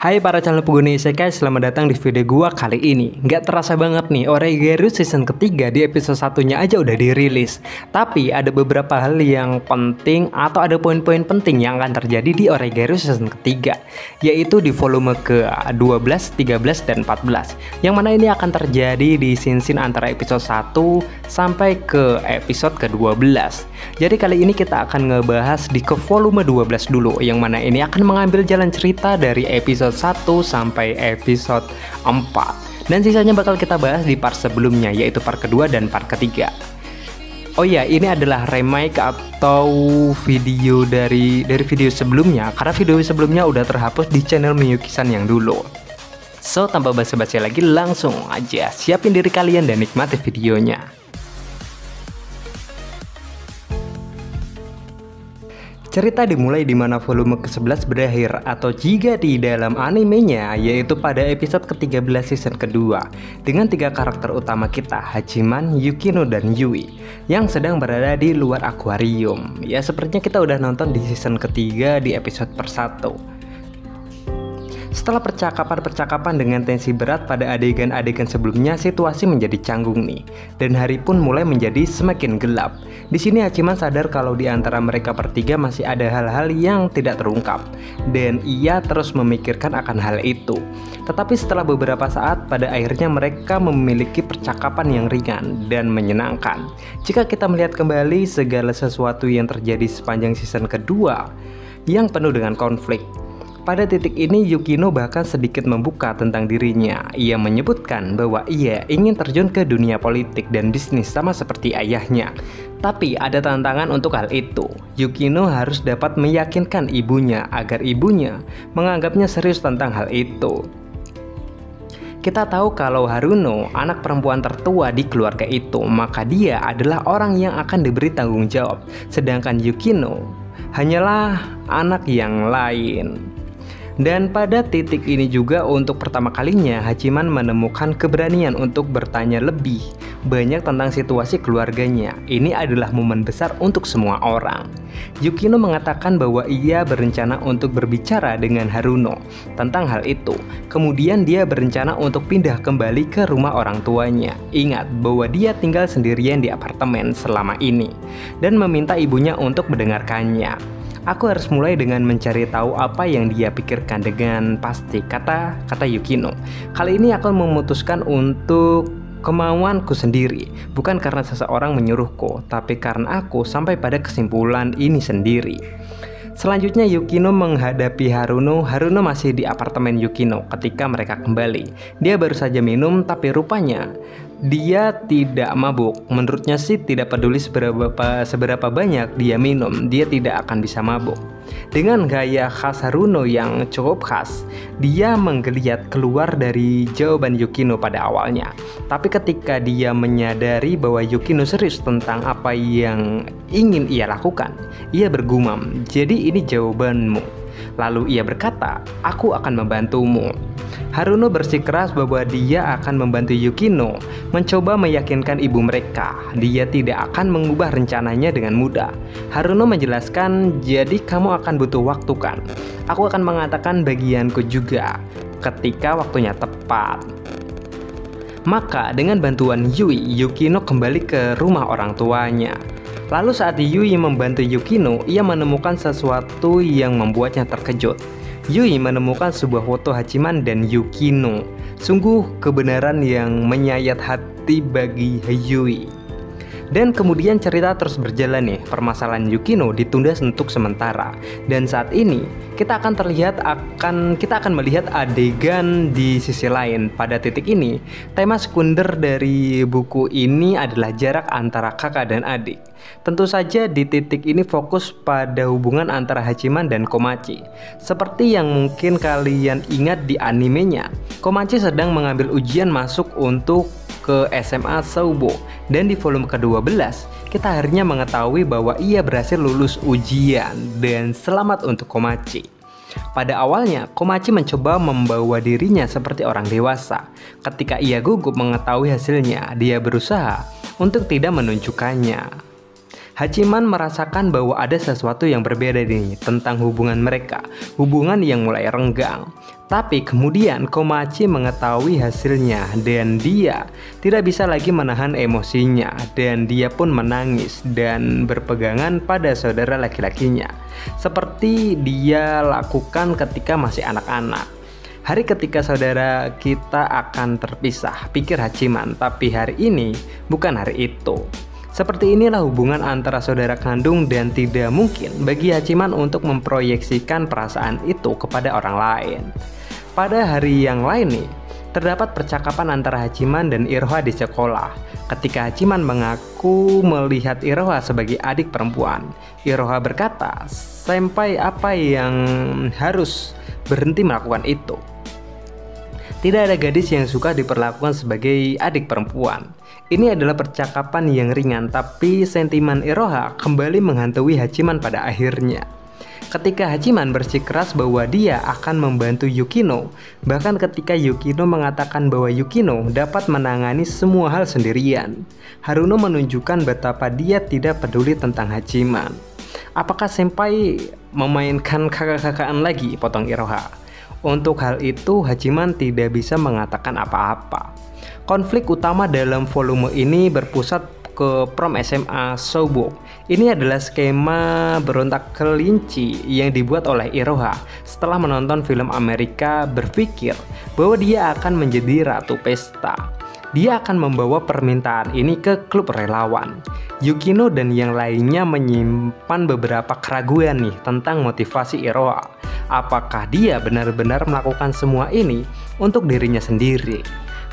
Hai para calon pengguna isekai, selamat datang di video gua kali ini. Nggak terasa banget nih, Oregairu season ketiga di episode satunya aja udah dirilis. Tapi ada beberapa hal yang penting atau ada poin-poin penting yang akan terjadi di Oregairu season ketiga, yaitu di volume ke-12, 13, dan 14. Yang mana ini akan terjadi di scene-scene antara episode 1 sampai ke episode ke-12. Jadi kali ini kita akan ngebahas di ke volume 12 dulu, yang mana ini akan mengambil jalan cerita dari episode 1 sampai episode 4. Dan sisanya bakal kita bahas di part sebelumnya, yaitu part kedua dan part ketiga. Oh ya, ini adalah remake atau video dari video sebelumnya, karena video sebelumnya udah terhapus di channel Miyuki-san yang dulu. So, tanpa basa-basi lagi, langsung aja siapin diri kalian dan nikmati videonya. Cerita dimulai di mana volume ke-11 berakhir, atau jika di dalam animenya, yaitu pada episode ke-13 season kedua, dengan 3 karakter utama kita, Hachiman, Yukino, dan Yui, yang sedang berada di luar akuarium. Ya, sepertinya kita udah nonton di season ketiga di episode per 1. Setelah percakapan-percakapan dengan tensi berat pada adegan-adegan sebelumnya, situasi menjadi canggung nih, dan hari pun mulai menjadi semakin gelap. Di sini Hachiman sadar kalau di antara mereka bertiga masih ada hal-hal yang tidak terungkap, dan ia terus memikirkan akan hal itu. Tetapi setelah beberapa saat, pada akhirnya mereka memiliki percakapan yang ringan dan menyenangkan. Jika kita melihat kembali segala sesuatu yang terjadi sepanjang season kedua yang penuh dengan konflik, pada titik ini Yukino bahkan sedikit membuka tentang dirinya. Ia menyebutkan bahwa ia ingin terjun ke dunia politik dan bisnis sama seperti ayahnya. Tapi ada tantangan untuk hal itu. Yukino harus dapat meyakinkan ibunya agar ibunya menganggapnya serius tentang hal itu. Kita tahu kalau Haruno, anak perempuan tertua di keluarga itu, maka dia adalah orang yang akan diberi tanggung jawab. Sedangkan Yukino hanyalah anak yang lain. Dan pada titik ini juga untuk pertama kalinya Hachiman menemukan keberanian untuk bertanya lebih banyak tentang situasi keluarganya. Ini adalah momen besar untuk semua orang. Yukino mengatakan bahwa ia berencana untuk berbicara dengan Haruno tentang hal itu. Kemudian dia berencana untuk pindah kembali ke rumah orang tuanya. Ingat bahwa dia tinggal sendirian di apartemen selama ini, dan meminta ibunya untuk mendengarkannya. Aku harus mulai dengan mencari tahu apa yang dia pikirkan dengan pasti, kata Yukino. Kali ini aku memutuskan untuk kemauanku sendiri, bukan karena seseorang menyuruhku, tapi karena aku sampai pada kesimpulan ini sendiri. Selanjutnya Yukino menghadapi Haruno. Haruno masih di apartemen Yukino ketika mereka kembali. Dia baru saja minum, tapi rupanya dia tidak mabuk. Menurutnya sih tidak peduli seberapa banyak dia minum, dia tidak akan bisa mabuk. Dengan gaya khas Haruno yang cukup khas, dia menggeliat keluar dari jawaban Yukino pada awalnya. Tapi ketika dia menyadari bahwa Yukino serius tentang apa yang ingin ia lakukan, ia bergumam, "Jadi ini jawabanmu?" Lalu ia berkata, "Aku akan membantumu." Haruno bersikeras bahwa dia akan membantu Yukino mencoba meyakinkan ibu mereka. Dia tidak akan mengubah rencananya dengan mudah. Haruno menjelaskan, "Jadi kamu akan butuh waktu kan? Aku akan mengatakan bagianku juga ketika waktunya tepat." Maka dengan bantuan Yui, Yukino kembali ke rumah orang tuanya. Lalu saat Yui membantu Yukino, ia menemukan sesuatu yang membuatnya terkejut. Yui menemukan sebuah foto Hachiman dan Yukino. Sungguh kebenaran yang menyayat hati bagi Yui. Dan kemudian cerita terus berjalan nih. Permasalahan Yukino ditunda untuk sementara. Dan saat ini kita akan melihat adegan di sisi lain. Pada titik ini, tema sekunder dari buku ini adalah jarak antara kakak dan adik. Tentu saja di titik ini fokus pada hubungan antara Hachiman dan Komachi. Seperti yang mungkin kalian ingat di animenya, Komachi sedang mengambil ujian masuk untuk ke SMA Soubo, dan di volume ke-12 kita akhirnya mengetahui bahwa ia berhasil lulus ujian, dan selamat untuk Komachi. Pada awalnya, Komachi mencoba membawa dirinya seperti orang dewasa. Ketika ia gugup mengetahui hasilnya, dia berusaha untuk tidak menunjukkannya. Hachiman merasakan bahwa ada sesuatu yang berbeda nih tentang hubungan mereka, hubungan yang mulai renggang. Tapi kemudian Komachi mengetahui hasilnya dan dia tidak bisa lagi menahan emosinya dan dia pun menangis dan berpegangan pada saudara laki-lakinya seperti dia lakukan ketika masih anak-anak. Hari ketika saudara kita akan terpisah, pikir Hachiman, tapi hari ini bukan hari itu. Seperti inilah hubungan antara saudara kandung dan tidak mungkin bagi Hachiman untuk memproyeksikan perasaan itu kepada orang lain. Pada hari yang lain nih, terdapat percakapan antara Hachiman dan Iroha di sekolah. Ketika Hachiman mengaku melihat Iroha sebagai adik perempuan, Iroha berkata, "Senpai, apa yang harus berhenti melakukan itu? Tidak ada gadis yang suka diperlakukan sebagai adik perempuan." Ini adalah percakapan yang ringan, tapi sentimen Iroha kembali menghantui Hachiman pada akhirnya. Ketika Hachiman bersikeras bahwa dia akan membantu Yukino, bahkan ketika Yukino mengatakan bahwa Yukino dapat menangani semua hal sendirian, Haruno menunjukkan betapa dia tidak peduli tentang Hachiman. "Apakah senpai memainkan kakak-kakaan lagi?" potong Iroha. Untuk hal itu Hachiman tidak bisa mengatakan apa-apa. Konflik utama dalam volume ini berpusat ke prom SMA Soubok. Ini adalah skema berontak kelinci yang dibuat oleh Iroha setelah menonton film Amerika berpikir bahwa dia akan menjadi ratu pesta. Dia akan membawa permintaan ini ke klub relawan. Yukino dan yang lainnya menyimpan beberapa keraguan nih tentang motivasi Iroha. Apakah dia benar-benar melakukan semua ini untuk dirinya sendiri?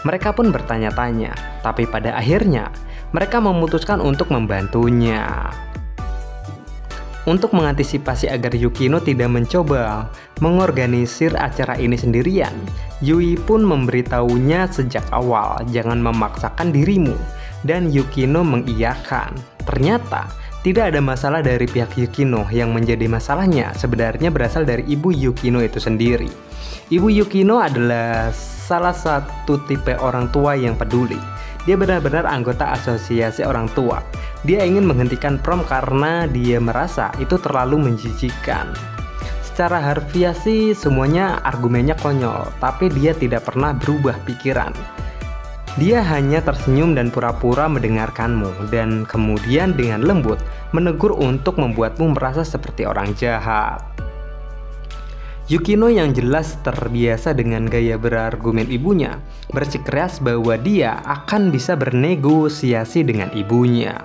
Mereka pun bertanya-tanya, tapi pada akhirnya mereka memutuskan untuk membantunya. Untuk mengantisipasi agar Yukino tidak mencoba mengorganisir acara ini sendirian, Yui pun memberitahunya sejak awal, "Jangan memaksakan dirimu." Dan Yukino mengiyakan. Ternyata tidak ada masalah dari pihak Yukino. Yang menjadi masalahnya sebenarnya berasal dari ibu Yukino itu sendiri. Ibu Yukino adalah salah satu tipe orang tua yang peduli. Dia benar-benar anggota asosiasi orang tua. Dia ingin menghentikan prom karena dia merasa itu terlalu menjijikan. Secara harfiah sih semuanya argumennya konyol, tapi dia tidak pernah berubah pikiran. Dia hanya tersenyum dan pura-pura mendengarkanmu, dan kemudian dengan lembut menegur untuk membuatmu merasa seperti orang jahat. Yukino yang jelas terbiasa dengan gaya berargumen ibunya, bersikeras bahwa dia akan bisa bernegosiasi dengan ibunya.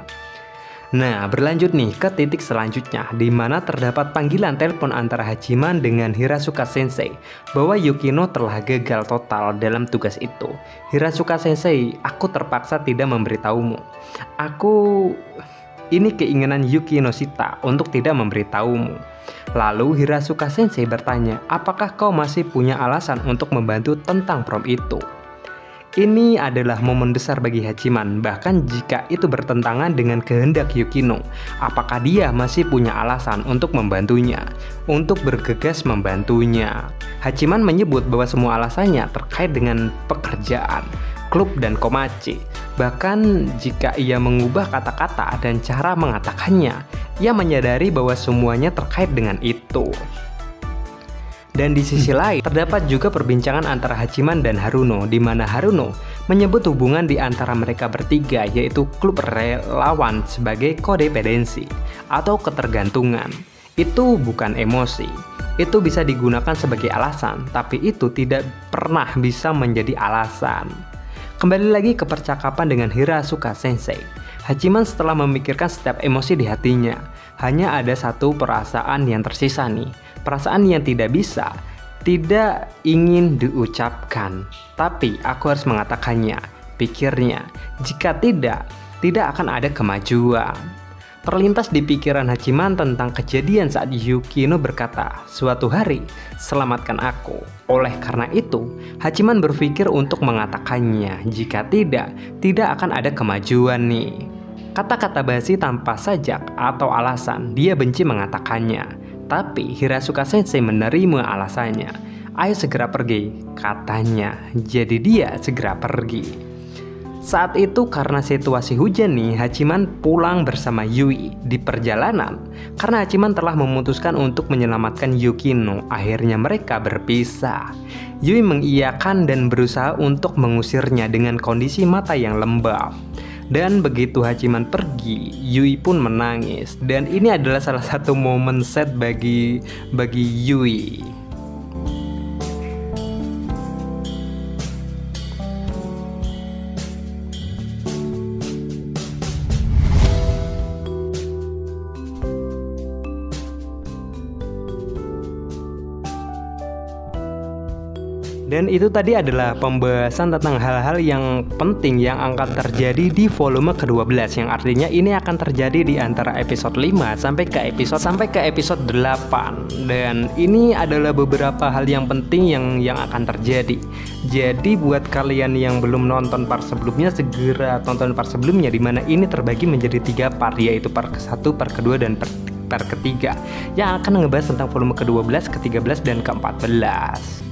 Nah, berlanjut nih ke titik selanjutnya, di mana terdapat panggilan telepon antara Hachiman dengan Hirasuka Sensei bahwa Yukino telah gagal total dalam tugas itu. "Hirasuka Sensei, aku terpaksa tidak memberitahumu. Ini keinginan Yuki Noshita untuk tidak memberitahumu." Lalu Hirasuka Sensei bertanya, "Apakah kau masih punya alasan untuk membantu tentang prom itu?" Ini adalah momen besar bagi Hachiman, bahkan jika itu bertentangan dengan kehendak Yukino. Apakah dia masih punya alasan untuk membantunya, untuk bergegas membantunya? Hachiman menyebut bahwa semua alasannya terkait dengan pekerjaan, klub, dan Komachi. Bahkan jika ia mengubah kata-kata dan cara mengatakannya, ia menyadari bahwa semuanya terkait dengan itu. Dan di sisi lain, terdapat juga perbincangan antara Hachiman dan Haruno, di mana Haruno menyebut hubungan di antara mereka bertiga, yaitu klub relawan, sebagai kodependensi atau ketergantungan. Itu bukan emosi. Itu bisa digunakan sebagai alasan, tapi itu tidak pernah bisa menjadi alasan. Kembali lagi ke percakapan dengan Hirasuka Sensei. Hachiman setelah memikirkan setiap emosi di hatinya, hanya ada satu perasaan yang tersisa nih. Perasaan yang tidak ingin diucapkan. Tapi aku harus mengatakannya, pikirnya. Jika tidak akan ada kemajuan. Terlintas di pikiran Hachiman tentang kejadian saat Yukino berkata, "Suatu hari, selamatkan aku." Oleh karena itu, Hachiman berpikir untuk mengatakannya. Jika tidak akan ada kemajuan nih. Kata-kata basi tanpa sajak atau alasan, dia benci mengatakannya. Tapi Hirasuka Sensei menerima alasannya. "Ayo segera pergi," katanya. Jadi dia segera pergi. Saat itu karena situasi hujan nih, Hachiman pulang bersama Yui. Di perjalanan, karena Hachiman telah memutuskan untuk menyelamatkan Yukino, akhirnya mereka berpisah. Yui mengiyakan dan berusaha untuk mengusirnya dengan kondisi mata yang lembab. Dan begitu Hachiman pergi, Yui pun menangis. Dan ini adalah salah satu momen sad bagi Yui. Dan itu tadi adalah pembahasan tentang hal-hal yang penting yang akan terjadi di volume ke-12, yang artinya ini akan terjadi di antara episode 5 sampai ke episode 8. Dan ini adalah beberapa hal yang penting yang akan terjadi. Jadi buat kalian yang belum nonton part sebelumnya, segera tonton part sebelumnya, dimana ini terbagi menjadi 3 part, yaitu part ke-1, part ke-2, dan part ke-3, yang akan ngebahas tentang volume ke-12, ke-13, dan ke-14.